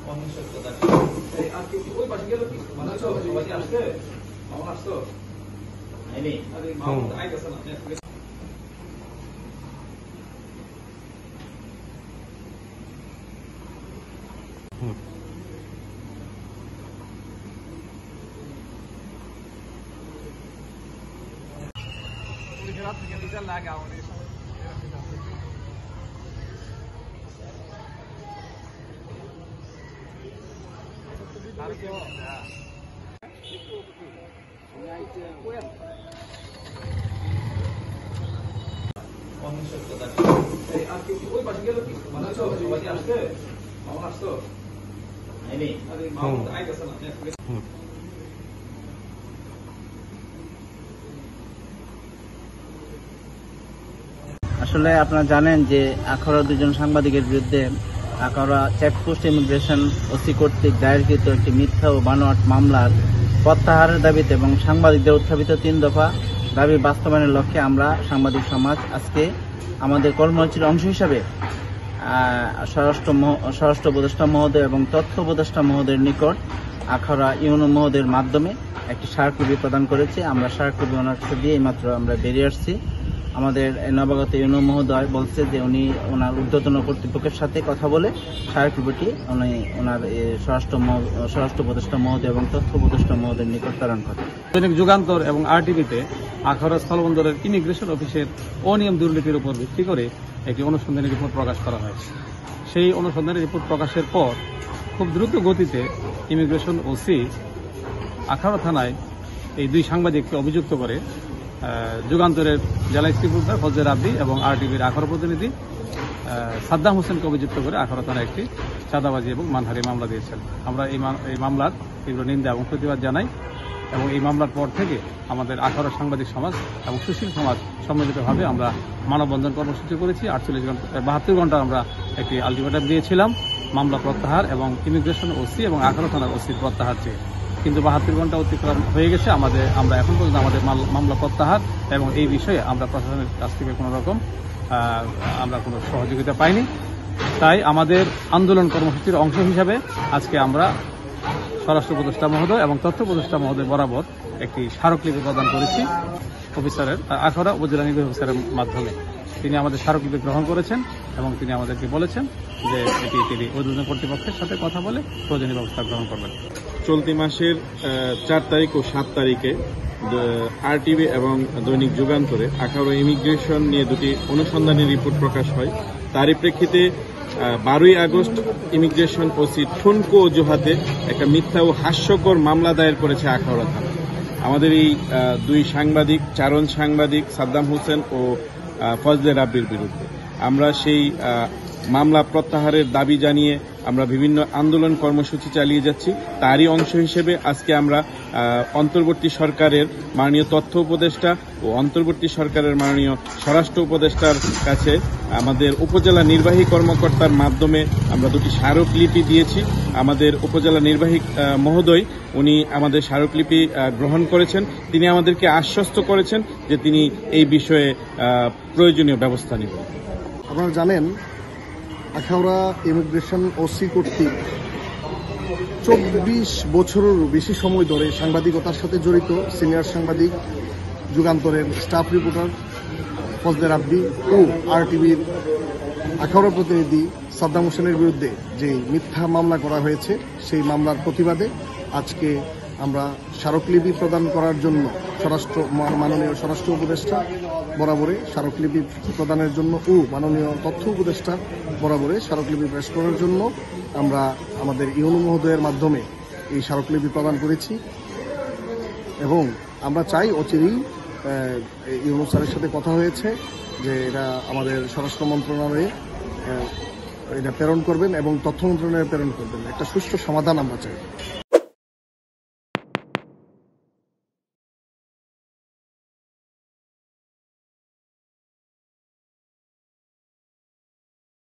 ওই পাশে গেল কি মানে সবাই আসছে আমার আসতো আইনি আরে মা আইতেছে না ওই পাশে গেল কি মানে সবাই আসছে আমার আসতো আইনি আরে মা আইতেছে না আসলে আপনারা জানেন যে আখাউড়া দুজন সাংবাদিকের বিরুদ্ধে আখাউড়া চেকপোস্ট ইমিগ্রেশন ওসি কর্তৃক দায়েরকৃত একটি মিথ্যা ও বানোয়াট মামলার প্রত্যাহারের দাবিতে এবং সাংবাদিকদের উত্থাপিত 3 দফা দাবি বাস্তবায়নের লক্ষ্যে আমরা সাংবাদিক সমাজ আজকে আমাদের কর্মসূচির অংশ হিসাবে স্বরাষ্ট্র উপদেষ্টা মহোদয় এবং তথ্য উপদেষ্টা মহোদয়ের নিকট আখাউড়া ইউনো মহোদয়ের মাধ্যমে একটি স্মারকলিপি প্রদান করেছি। আমরা স্মারকলিপি ওনার কাছে দিয়ে এইমাত্র আমরা বেরিয়ে আসছি। আমাদের নবাগত ইউনো মহোদয় বলছে যে উনি ওনার ঊর্ধ্বতন কর্তৃপক্ষের সাথে কথা বলে স্মারকলিপিটি উনি ওনার স্বরাষ্ট্র উপদেষ্টা মহোদয় এবং তথ্য উপদেষ্টা মহোদয়ের নিকট প্রেরণ করেন। দৈনিক যুগান্তর এবং আরটিভিতে আখাউড়া স্থলবন্দরের ইমিগ্রেশন অফিসের অনিয়ম দুর্নীতির উপর ভিত্তি করে একটি অনুসন্ধানী রিপোর্ট প্রকাশ করা হয়েছে। সেই অনুসন্ধানী রিপোর্ট প্রকাশের পর খুব দ্রুত গতিতে ইমিগ্রেশন ওসি আখাউড়া থানায় এই 2 সাংবাদিককে অভিযুক্ত করে যুগান্তরের জেলা ইনস্পেক্টর ফজলে রাব্বি এবং আরটিভির আখাউড়া প্রতিনিধি সাদ্দাম হোসেনকে অভিযুক্ত করে আখাউড়া থানায় একটি চাঁদাবাজি এবং মানহানি মামলা দিয়েছেন। আমরা এই মামলার তীব্র নিন্দা এবং প্রতিবাদ জানাই এবং এই মামলার পর থেকে আমাদের আখাউড়া সাংবাদিক সমাজ এবং সুশীল সমাজ সম্মিলিতভাবে আমরা মানববন্ধন কর্মসূচি করেছি। 72 ঘন্টা আমরা একটি আলটিমেটাম দিয়েছিলাম মামলা প্রত্যাহার এবং ইমিগ্রেশন ওসি এবং আখাউড়া থানার ওসির প্রত্যাহার চেয়ে, কিন্তু 72 ঘন্টা অতিক্রম হয়ে গেছে। আমরা এখন পর্যন্ত আমাদের মামলা প্রত্যাহার এবং এই বিষয়ে আমরা প্রশাসনের কাছ থেকে কোনো রকম আমরা কোনো সহযোগিতা পাইনি। তাই আমাদের আন্দোলন কর্মসূচির অংশ হিসাবে আজকে আমরা স্বরাষ্ট্র উপদেষ্টা মহোদয় এবং তথ্য উপদেষ্টা মহোদয় বরাবর একটি স্মারকলিপি প্রদান করেছি অফিসারের আখাউড়া উপজেলা নির্বাহী অফিসারের মাধ্যমে। তিনি আমাদের স্মারকলিপি গ্রহণ করেছেন এবং তিনি আমাদেরকে বলেছেন যে এটি তিনি ঊর্ধ্বতন কর্তৃপক্ষের সাথে কথা বলে প্রয়োজনীয় ব্যবস্থা গ্রহণ করবেন। চলতি মাসের 4 তারিখ ও 7 তারিখে আরটিভি এবং দৈনিক যুগান্তরে আখাউড়া ইমিগ্রেশন নিয়ে 2টি অনুসন্ধানী রিপোর্ট প্রকাশ হয়। তারই প্রেক্ষিতে 12ই আগস্ট ইমিগ্রেশন ওসি ঠুনকো অজুহাতে একটা মিথ্যা ও হাস্যকর মামলা দায়ের করেছে আখাউড়া থানা। আমাদের এই 2 সাংবাদিক, চারণ সাংবাদিক সাদ্দাম হোসেন ও ফজলে রাব্বির বিরুদ্ধে আমরা সেই মামলা প্রত্যাহারের দাবি জানিয়ে আমরা বিভিন্ন আন্দোলন কর্মসূচি চালিয়ে যাচ্ছি। তারই অংশ হিসেবে আজকে আমরা অন্তর্বর্তী সরকারের মাননীয় তথ্য উপদেষ্টা ও অন্তর্বর্তী সরকারের মাননীয় স্বরাষ্ট্র উপদেষ্টার কাছে আমাদের উপজেলা নির্বাহী কর্মকর্তার মাধ্যমে আমরা 2টি স্মারকলিপি দিয়েছি। আমাদের উপজেলা নির্বাহী মহোদয় উনি আমাদের স্মারকলিপি গ্রহণ করেছেন। তিনি আমাদেরকে আশ্বস্ত করেছেন যে তিনি এই বিষয়ে প্রয়োজনীয় ব্যবস্থা নেবেন। আপনারা জানেন আখাউড়া ইমিগ্রেশন ওসি কর্তৃক 24 বছরেরও বেশি সময় ধরে সাংবাদিকতার সাথে জড়িত সিনিয়র সাংবাদিক যুগান্তরের স্টাফ রিপোর্টার ফজলে রাব্বি ও আরটিভির আখাউড়া প্রতিনিধি সাদ্দাম হোসেনের বিরুদ্ধে যে মিথ্যা মামলা করা হয়েছে সেই মামলার প্রতিবাদে আজকে আমরা স্মারকলিপি প্রদান করার জন্য মাননীয় স্বরাষ্ট্র উপদেষ্টা বরাবরে স্মারকলিপি প্রদানের জন্য ও মাননীয় তথ্য উপদেষ্টা বরাবরে স্মারকলিপি পেশ করার জন্য আমরা আমাদের ইউনো মহোদয়ের মাধ্যমে এই স্মারকলিপি প্রদান করেছি এবং আমরা চাই অচিরেই ইউনো স্যারের সাথে কথা হয়েছে যে এটা আমাদের স্বরাষ্ট্র মন্ত্রণালয়ে এটা প্রেরণ করবেন এবং তথ্য মন্ত্রণালয়ে প্রেরণ করবেন। একটা সুষ্ঠু সমাধান আমরা চাই।